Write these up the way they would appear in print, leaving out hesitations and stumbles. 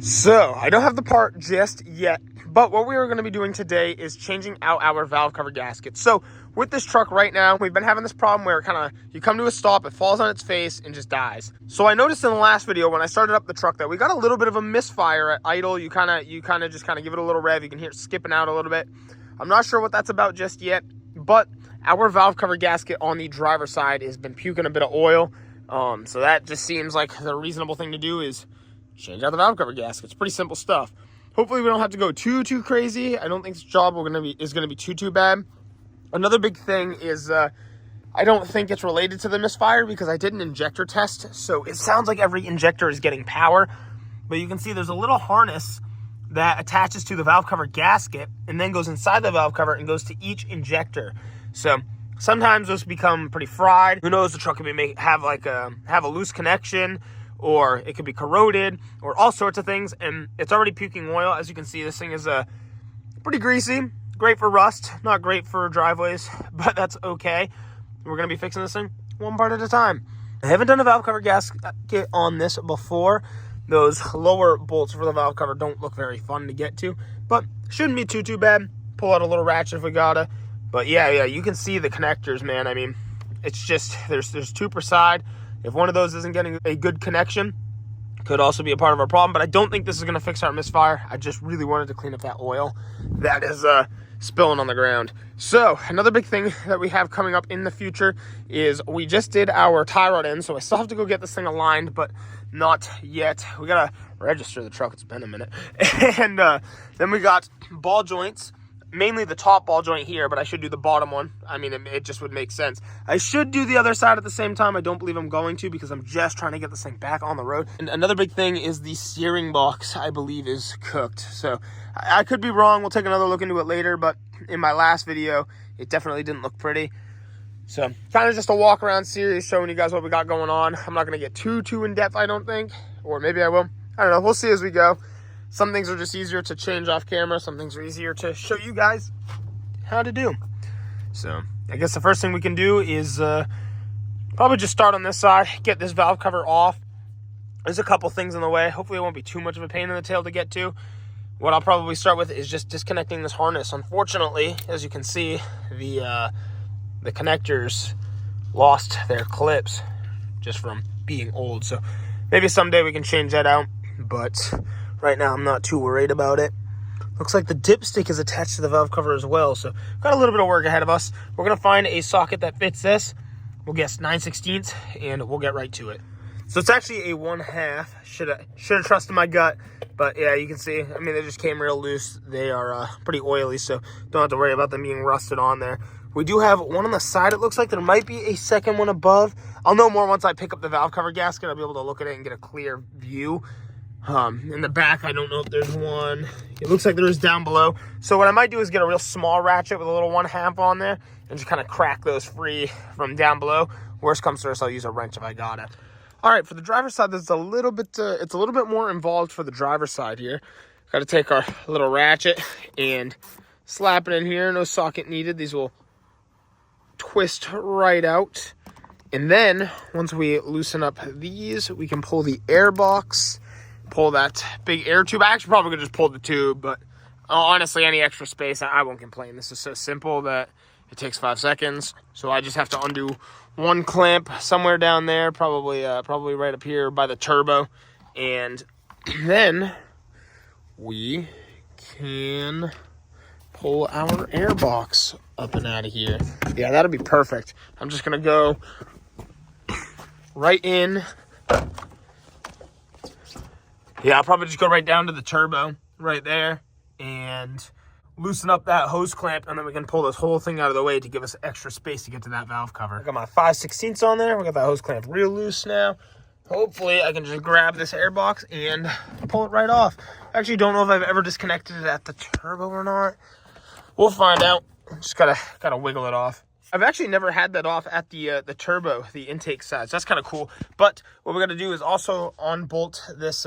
So, I don't have the part just yet, but what we are going to be doing today is changing out our valve cover gasket. So, with this truck right now, we've been having this problem where you come to a stop, it falls on its face, and just dies. So, I noticed in the last video when I started up the truck that we got a little bit of a misfire at idle. You kind of just give it a little rev. You can hear it skipping out a little bit. I'm not sure what that's about just yet, but our valve cover gasket on the driver's side has been puking a bit of oil. So that just seems like the reasonable thing to do is change out the valve cover gasket. It's pretty simple stuff. Hopefully we don't have to go too crazy. I don't think this job is gonna be too bad. Another big thing is I don't think it's related to the misfire because I did an injector test. So it sounds like every injector is getting power, but you can see there's a little harness that attaches to the valve cover gasket and then goes inside the valve cover and goes to each injector. So sometimes those become pretty fried. Who knows, the truck could have a loose connection, or it could be corroded, or all sorts of things, and it's already puking oil. As you can see, this thing is pretty greasy. Great for rust, not great for driveways, but that's okay. We're gonna be fixing this thing one part at a time. I haven't done a valve cover gasket on this before. Those lower bolts for the valve cover don't look very fun to get to, but shouldn't be too bad. Pull out a little ratchet if we gotta. But yeah, you can see the connectors, man. I mean, it's just, there's two per side. If one of those isn't getting a good connection, could also be a part of our problem. But I don't think this is going to fix our misfire. I just really wanted to clean up that oil that is spilling on the ground. So another big thing that we have coming up in the future is we just did our tie rod in. So I still have to go get this thing aligned, but not yet. We got to register the truck. It's been a minute. And then we got ball joints. Mainly the top ball joint here, but I should do the bottom one. I mean, it just would make sense. I should do the other side at the same time. I don't believe I'm going to because I'm just trying to get this thing back on the road. And another big thing is the steering box, I believe, is cooked. So I could be wrong. We'll take another look into it later, but in my last video, it definitely didn't look pretty. So kind of just a walk around series showing you guys what we got going on. I'm not going to get too in depth, I don't think, or maybe I will. I don't know. We'll see as we go. Some things are just easier to change off camera. Some things are easier to show you guys how to do. So I guess the first thing we can do is probably just start on this side, get this valve cover off. There's a couple things in the way. Hopefully it won't be too much of a pain in the tail to get to. What I'll probably start with is just disconnecting this harness. Unfortunately, as you can see, the connectors lost their clips just from being old. So maybe someday we can change that out, but right now, I'm not too worried about it. Looks like the dipstick is attached to the valve cover as well, so got a little bit of work ahead of us. We're going to find a socket that fits this. We'll guess 9/16, and we'll get right to it. So it's actually a 1/2. Should have trusted my gut, but yeah, you can see, I mean, they just came real loose. They are pretty oily, so don't have to worry about them being rusted on there. We do have one on the side. It looks like there might be a second one above. I'll know more once I pick up the valve cover gasket. I'll be able to look at it and get a clear view. In the back, I don't know if there's one. It looks like there is down below. So what I might do is get a real small ratchet with a little 1/2 on there and just kind of crack those free from down below. Worst comes to worst, I'll use a wrench if I got it. All right, for the driver's side, there's a little bit. It's a little bit more involved for the driver's side here. Got to take our little ratchet and slap it in here. No socket needed. These will twist right out. And then once we loosen up these, we can pull the air box. Pull that big air tube. I actually probably could just pull the tube, but honestly, any extra space, I won't complain. This is so simple that it takes 5 seconds. So I just have to undo one clamp somewhere down there, probably right up here by the turbo, and then we can pull our air box up and out of here. Yeah, that'll be perfect. I'm just gonna go right in. Yeah, I'll probably just go right down to the turbo right there and loosen up that hose clamp, and then we can pull this whole thing out of the way to give us extra space to get to that valve cover. I got my 5/16 on there. We got that hose clamp real loose now. Hopefully, I can just grab this air box and pull it right off. I actually don't know if I've ever disconnected it at the turbo or not. We'll find out. Just gotta wiggle it off. I've actually never had that off at the turbo, the intake side. So that's kind of cool. But what we're gonna do is also unbolt this.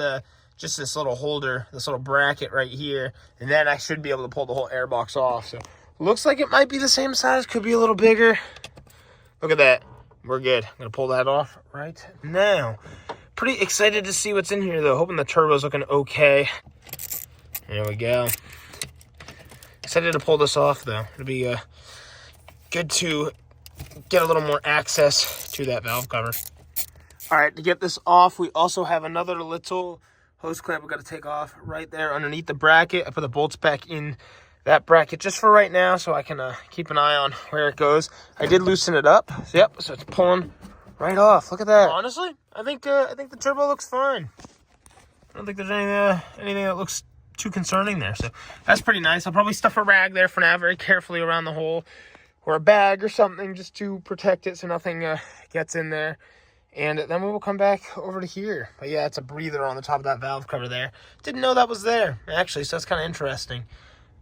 Just this little holder, this little bracket right here, and then I should be able to pull the whole air box off. So looks like it might be the same size, could be a little bigger. Look at that. We're good. I'm gonna pull that off right now. Pretty excited to see what's in here, though. Hoping the turbo's looking okay. There we go. Excited to pull this off, though. It'll be good to get a little more access to that valve cover. All right, to get this off, we also have another little hose clamp we got to take off right there underneath the bracket. I put the bolts back in that bracket just for right now so I can keep an eye on where it goes. I did loosen it up. So, yep, so it's pulling right off. Look at that. Honestly, I think the turbo looks fine. I don't think there's anything that looks too concerning there. So that's pretty nice. I'll probably stuff a rag there for now, very carefully around the hole, or a bag or something just to protect it so nothing gets in there. And then we will come back over to here. But yeah, it's a breather on the top of that valve cover there. Didn't know that was there, actually, so that's kind of interesting.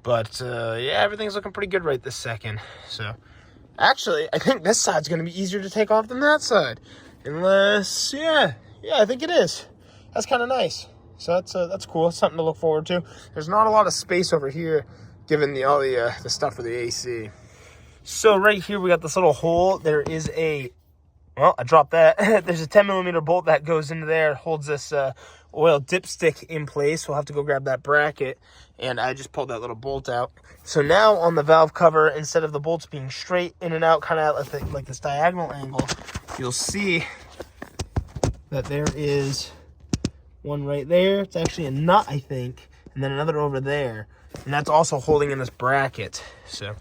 But yeah, everything's looking pretty good right this second. So actually, I think this side's going to be easier to take off than that side. Unless, yeah, I think it is. That's kind of nice. So that's cool. It's something to look forward to. There's not a lot of space over here, given all the stuff for the AC. So right here, we got this little hole. There is well, I dropped that. There's a 10mm bolt that goes into there, holds this oil dipstick in place. We'll have to go grab that bracket, and I just pulled that little bolt out. So now on the valve cover, instead of the bolts being straight in and out, kind of like this diagonal angle, you'll see that there is one right there. It's actually a nut, I think, and then another over there, and that's also holding in this bracket. So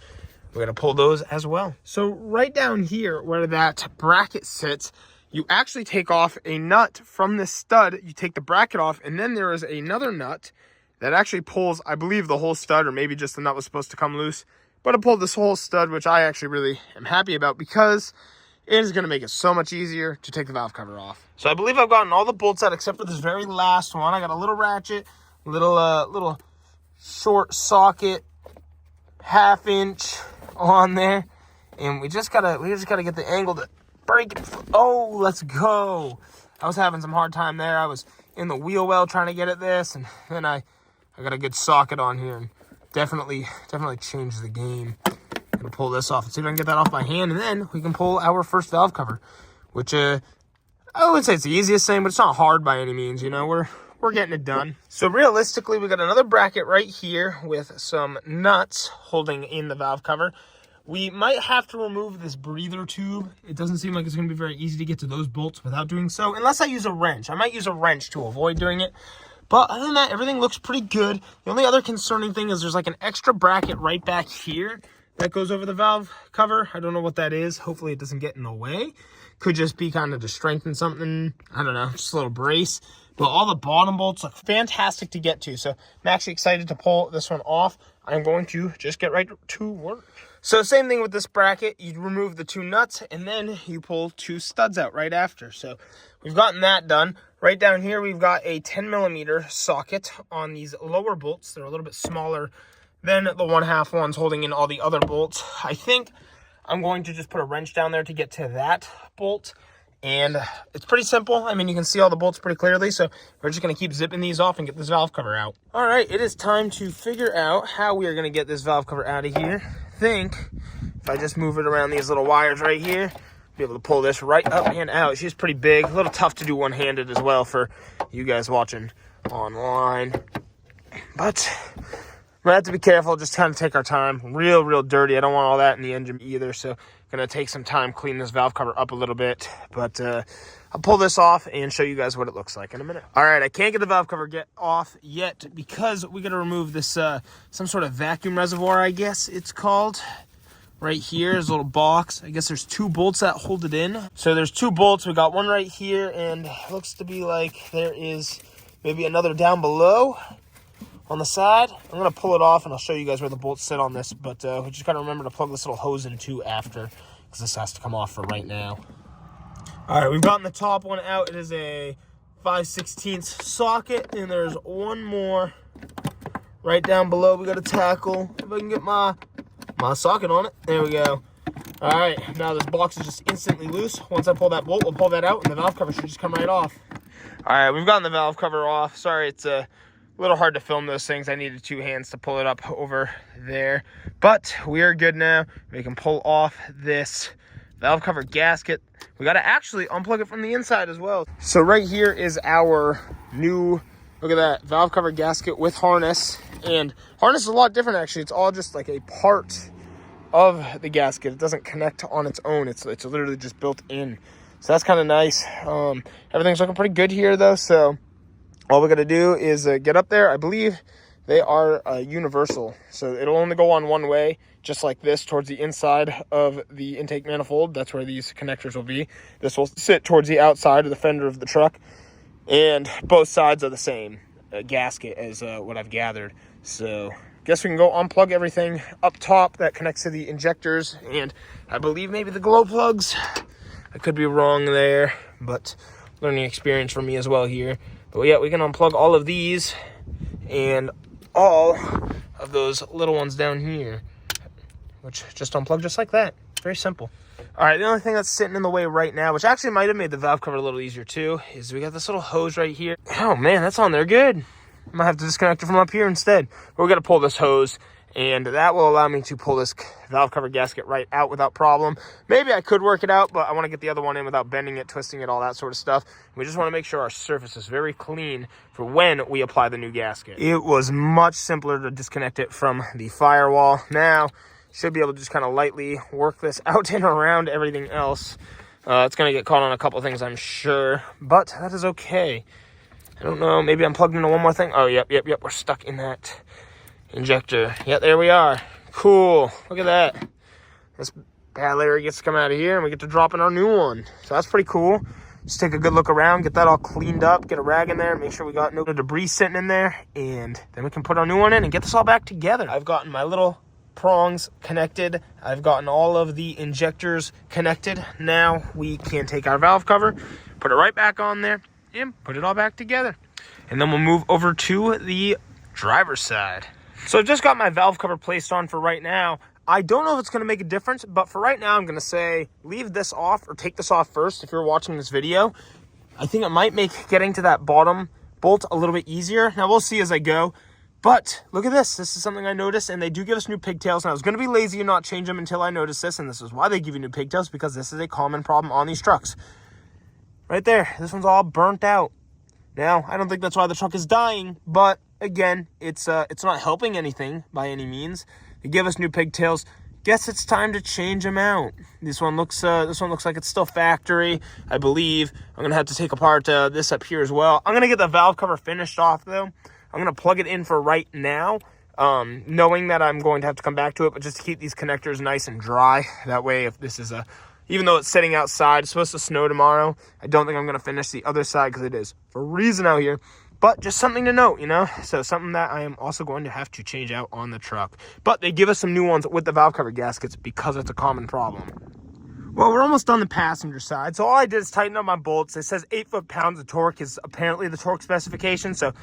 we're going to pull those as well. So right down here where that bracket sits, you actually take off a nut from this stud. You take the bracket off, and then there is another nut that actually pulls, I believe, the whole stud, or maybe just the nut was supposed to come loose. But it pulled this whole stud, which I actually really am happy about because it is going to make it so much easier to take the valve cover off. So I believe I've gotten all the bolts out except for this very last one. I got a little ratchet, little short socket, 1/2 inch on there, and we just gotta get the angle to break it. Oh, let's go. I was having some hard time there. I was in the wheel well trying to get at this, and then I got a good socket on here, and definitely changed the game. I'm gonna pull this off and see if I can get that off by hand, and then we can pull our first valve cover, which I wouldn't say it's the easiest thing, but it's not hard by any means. You know, we're getting it done. So realistically, we got another bracket right here with some nuts holding in the valve cover. We might have to remove this breather tube. It doesn't seem like it's going to be very easy to get to those bolts without doing so, unless I use a wrench. I might use a wrench to avoid doing it. But other than that, everything looks pretty good. The only other concerning thing is there's like an extra bracket right back here that goes over the valve cover. I don't know what that is. Hopefully it doesn't get in the way. Could just be kind of to strengthen something. I don't know, just a little brace. But all the bottom bolts look fantastic to get to. So I'm actually excited to pull this one off. I'm going to just get right to work. So same thing with this bracket. You remove the 2 nuts, and then you pull 2 studs out right after. So we've gotten that done. Right down here, we've got a 10mm socket on these lower bolts. They're a little bit smaller than the 1/2 ones holding in all the other bolts. I think I'm going to just put a wrench down there to get to that bolt. And it's pretty simple. I mean, you can see all the bolts pretty clearly. So we're just going to keep zipping these off and get this valve cover out. All right, it is time to figure out how we are going to get this valve cover out of here. I think if I just move it around these little wires right here, be able to pull this right up and out. She's pretty big, a little tough to do one-handed as well for you guys watching online. But we have to be careful, just kind of take our time. Real dirty. I don't want all that in the engine either, so gonna take some time cleaning this valve cover up a little bit. But I'll pull this off and show you guys what it looks like in a minute. All right, I can't get the valve cover off yet because we gotta remove this some sort of vacuum reservoir, I guess it's called. Right here is a little box. I guess there's 2 bolts that hold it in. So there's 2 bolts. We got one right here, and it looks to be like there is maybe another down below on the side. I'm going to pull it off, and I'll show you guys where the bolts sit on this, but we just got to remember to plug this little hose in too after, because this has to come off for right now. All right, we've gotten the top one out. It is a 5/16 socket, and there's one more right down below we got to tackle. If I can get my socket on it. There we go. All right, now this box is just instantly loose. Once I pull that bolt, we'll pull that out, and the valve cover should just come right off. All right, we've gotten the valve cover off. Sorry, it's a little hard to film those things. I needed 2 hands to pull it up over there, but we are good now. We can pull off this valve cover gasket. We got to actually unplug it from the inside as well. So right here is our new, look at that, valve cover gasket with harness. And harness is a lot different actually. It's all just like a part of the gasket. It doesn't connect on its own. It's literally just built in. So that's kind of nice. Everything's looking pretty good here though. So all we got to do is get up there. I believe they are universal. So it'll only go on one way, just like this, towards the inside of the intake manifold. That's where these connectors will be. This will sit towards the outside of the fender of the truck. And both sides are the same gasket as what I've gathered. So guess we can go unplug everything up top that connects to the injectors. And I believe maybe the glow plugs. I could be wrong there, but learning experience for me as well here. But yeah, we can unplug all of these and all of those little ones down here, which just unplug just like that. Very simple. All right, the only thing that's sitting in the way right now, which actually might have made the valve cover a little easier too, is we got this little hose right here. Oh man, that's on there good. I might have to disconnect it from up here instead. But we got to pull this hose, and that will allow me to pull this valve cover gasket right out without problem. Maybe I could work it out, but I want to get the other one in without bending it, twisting it, all that sort of stuff. We just want to make sure our surface is very clean for when we apply the new gasket. It was much simpler to disconnect it from the firewall. Now, should be able to just kind of lightly work this out and around everything else. It's going to get caught on a couple things, I'm sure, but that is okay. I don't know, maybe I'm plugged into one more thing. Oh, yep, we're stuck in that injector. Yep, there we are. Cool, look at that. This bad layer gets to come out of here, and we get to drop in our new one. So that's pretty cool. Just take a good look around, get that all cleaned up, get a rag in there, make sure we got no debris sitting in there, and then we can put our new one in and get this all back together. I've gotten my little prongs connected. I've gotten all of the injectors connected. Now we can take our valve cover, put it right back on there, and put it all back together. And then we'll move over to the driver's side. So I've just got my valve cover placed on for right now. I don't know if it's going to make a difference, but for right now, I'm going to say leave this off or take this off first if you're watching this video. I think it might make getting to that bottom bolt a little bit easier. Now we'll see as I go. But look at this. This is something I noticed, and they do give us new pigtails. And I was going to be lazy and not change them until I noticed this, and this is why they give you new pigtails, because this is a common problem on these trucks. Right there. This one's all burnt out. Now, I don't think that's why the truck is dying, but again, it's not helping anything by any means. They give us new pigtails. Guess it's time to change them out. This one looks like it's still factory, I believe. I'm gonna have to take apart this up here as well. I'm gonna get the valve cover finished off though. I'm gonna plug it in for right now, knowing that I'm going to have to come back to it, but just to keep these connectors nice and dry. That way, if this is even though it's sitting outside, it's supposed to snow tomorrow, I don't think I'm gonna finish the other side because it is freezing out here. But just something to note, you know? So something that I am also going to have to change out on the truck. But they give us some new ones with the valve cover gaskets because it's a common problem. Well, we're almost on the passenger side. So all I did is tighten up my bolts. It says 8 foot-pounds of torque is apparently the torque specification. So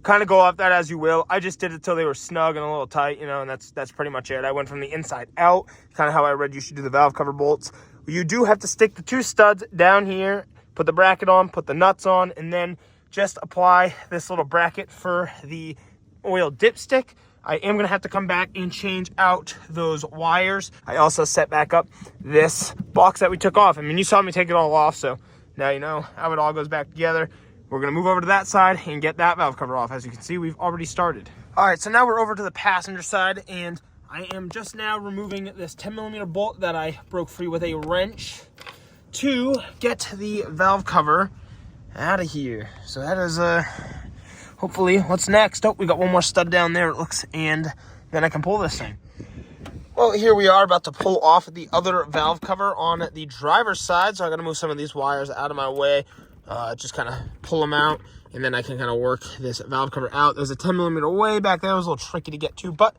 kind of go off that as you will. I just did it till they were snug and a little tight, you know, and that's pretty much it. I went from the inside out, kind of how I read you should do the valve cover bolts. You do have to stick the 2 studs down here, put the bracket on, put the nuts on, and then just apply this little bracket for the oil dipstick. I am going to have to come back and change out those wires. I also set back up this box that we took off. I mean, you saw me take it all off, so now you know how it all goes back together. We're going to move over to that side and get that valve cover off. As you can see, we've already started. All right, so now we're over to the passenger side, and I am just now removing this 10mm bolt that I broke free with a wrench to get the valve cover out of here. So that is hopefully what's next. Oh, we got one more stud down there, it looks, and then I can pull this thing. Well, here we are about to pull off the other valve cover on the driver's side. So I got to move some of these wires out of my way, just kind of pull them out, and then I can kind of work this valve cover out. There's a 10mm way back there. It was a little tricky to get to, but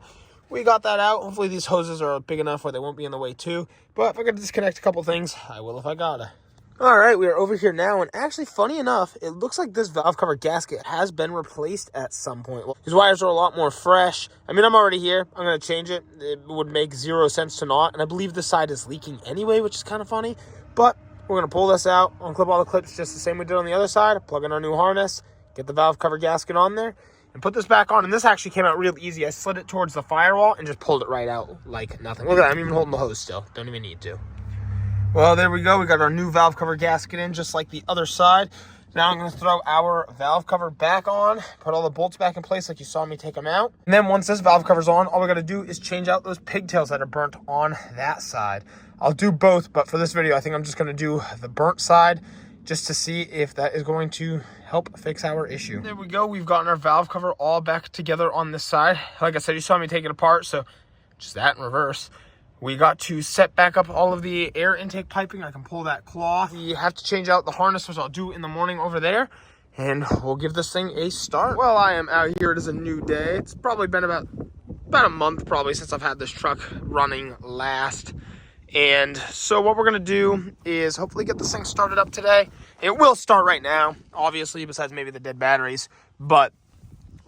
we got that out. Hopefully these hoses are big enough where they won't be in the way too. But if I got to disconnect a couple things, I will if I gotta. All right, we are over here now, and actually, funny enough, it looks like this valve cover gasket has been replaced at some point. Well, these wires are a lot more fresh. I mean, I'm already here. I'm going to change it. It would make 0 sense to not, and I believe this side is leaking anyway, which is kind of funny. But we're going to pull this out, unclip all the clips just the same we did on the other side, plug in our new harness, get the valve cover gasket on there, and put this back on. And this actually came out real easy. I slid it towards the firewall and just pulled it right out like nothing. Look at that. I'm even holding the hose still. Don't even need to. Well, there we go. We got our new valve cover gasket in just like the other side. Now I'm going to throw our valve cover back on, put all the bolts back in place like you saw me take them out. And then once this valve cover's on, all we got to do is change out those pigtails that are burnt on that side. I'll do both, but for this video, I think I'm just going to do the burnt side just to see if that is going to help fix our issue. There we go. We've gotten our valve cover all back together on this side. Like I said, you saw me take it apart, so just that in reverse. We got to set back up all of the air intake piping. I can pull that cloth. We have to change out the harness, which I'll do in the morning over there, and we'll give this thing a start. Well, I am out here. It is a new day. It's probably been about a month probably since I've had this truck running last. And so what we're going to do is hopefully get this thing started up today. It will start right now, obviously, besides maybe the dead batteries. But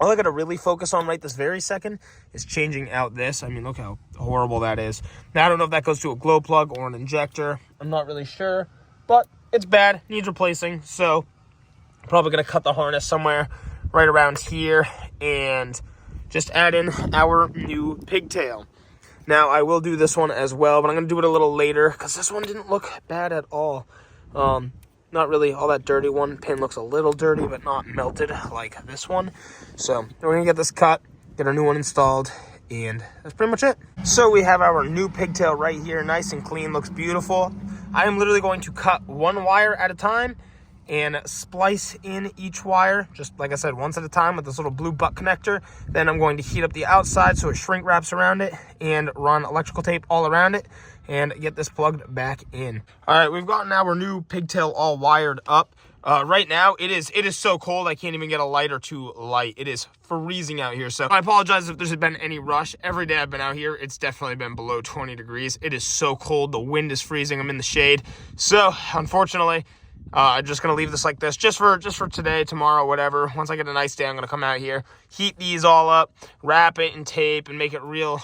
all I got to really focus on right this very second is changing out this. I mean, look how horrible that is. Now, I don't know if that goes to a glow plug or an injector. I'm not really sure, but it's bad. Needs replacing. So probably going to cut the harness somewhere right around here and just add in our new pigtail. Now, I will do this one as well, but I'm going to do it a little later because this one didn't look bad at all. Not really all that dirty. One pin looks a little dirty, but not melted like this one. So we're going to get this cut, get our new one installed, and that's pretty much it. So we have our new pigtail right here, nice and clean, looks beautiful. I am literally going to cut one wire at a time and splice in each wire, just like I said, once at a time with this little blue butt connector. Then I'm going to heat up the outside so it shrink wraps around it and run electrical tape all around it and get this plugged back in. All right, we've gotten our new pigtail all wired up. Right now, it is so cold, I can't even get a lighter to light. It is freezing out here, so I apologize if there's been any rush. Every day I've been out here, it's definitely been below 20 degrees. It is so cold. The wind is freezing. I'm in the shade. So, unfortunately, I'm just going to leave this like this just for today, tomorrow, whatever. Once I get a nice day, I'm going to come out here, heat these all up, wrap it in tape, and make it real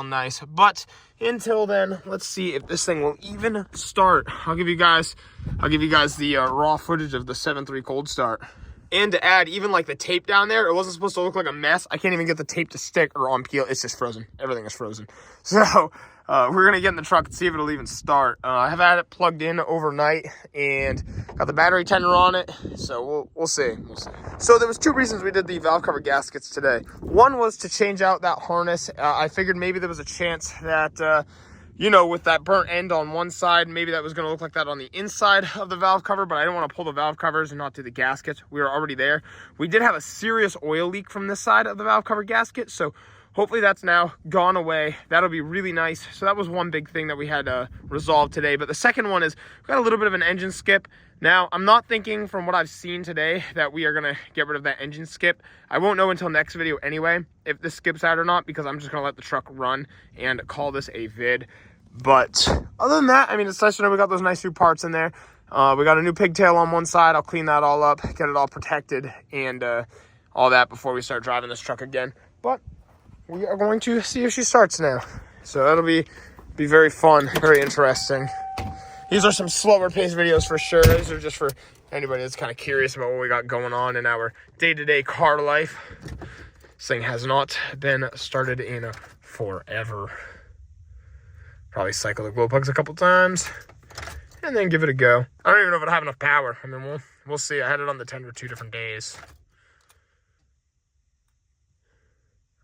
nice. But until then, let's see if this thing will even start. I'll give you guys the raw footage of the 7.3 cold start. And to add, even like the tape down there, it wasn't supposed to look like a mess. I can't even get the tape to stick or on peel. It's just frozen. Everything is frozen. So we're going to get in the truck and see if it'll even start. I have had it plugged in overnight and got the battery tender on it. So we'll see. So there was two reasons we did the valve cover gaskets today. One was to change out that harness. I figured maybe there was a chance that, with that burnt end on one side, maybe that was going to look like that on the inside of the valve cover, but I didn't want to pull the valve covers and not do the gaskets. We were already there. We did have a serious oil leak from this side of the valve cover gasket, so hopefully that's now gone away. That'll be really nice. So that was one big thing that we had to resolve today. But the second one is we got a little bit of an engine skip. Now, I'm not thinking from what I've seen today that we are going to get rid of that engine skip. I won't know until next video anyway if this skips out or not, because I'm just going to let the truck run and call this a vid. But other than that, I mean, it's nice to know we got those nice new parts in there. We got a new pigtail on one side. I'll clean that all up, get it all protected, and all that before we start driving this truck again. But we are going to see if she starts now. So that'll be very fun, very interesting. These are some slower paced videos for sure. These are just for anybody that's kind of curious about what we got going on in our day-to-day car life. This thing has not been started in forever. Probably cycle the glow plugs a couple times and then give it a go. I don't even know if it'll have enough power. I mean, we'll see. I had it on the tender 2 different days.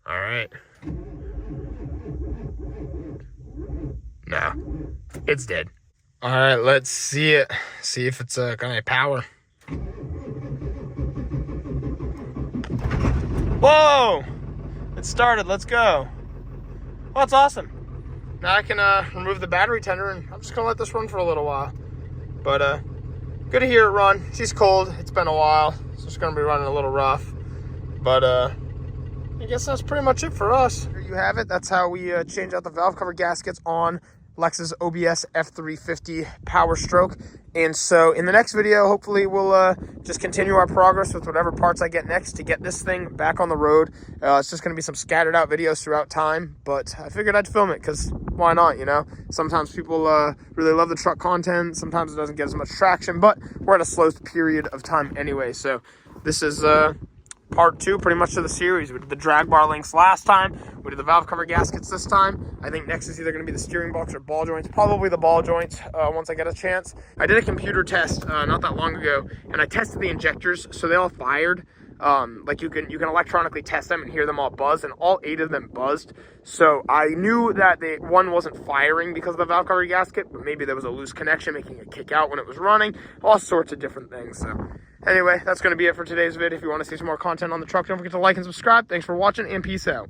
All right. No, it's dead. All right, let's see it. See if it's gonna power. Whoa! It started. Let's go. Well, that's awesome. Now I can remove the battery tender, and I'm just gonna let this run for a little while. But good to hear it run. She's cold. It's been a while, so it's gonna be running a little rough. But I guess that's pretty much it for us. Here you have it. That's how we change out the valve cover gaskets on Lexus OBS F350 Powerstroke. And so in the next video, hopefully we'll just continue our progress with whatever parts I get next to get this thing back on the road. It's just going to be some scattered out videos throughout time, but I figured I'd film it because why not, Sometimes people really love the truck content. Sometimes it doesn't get as much traction, but we're at a slow period of time anyway. So this is part 2 pretty much to the series. We did the drag bar links last time. We did the valve cover gaskets this time. I think next is either going to be the steering box or ball joints. Probably the ball joints once I get a chance. I did a computer test not that long ago, and I tested the injectors, so they all fired. Like you can electronically test them and hear them all buzz, and all 8 of them buzzed. So I knew that one wasn't firing because of the valve cover gasket, but maybe there was a loose connection making it kick out when it was running. All sorts of different things. So anyway, that's going to be it for today's vid. If you want to see some more content on the truck, don't forget to like and subscribe. Thanks for watching, and peace out.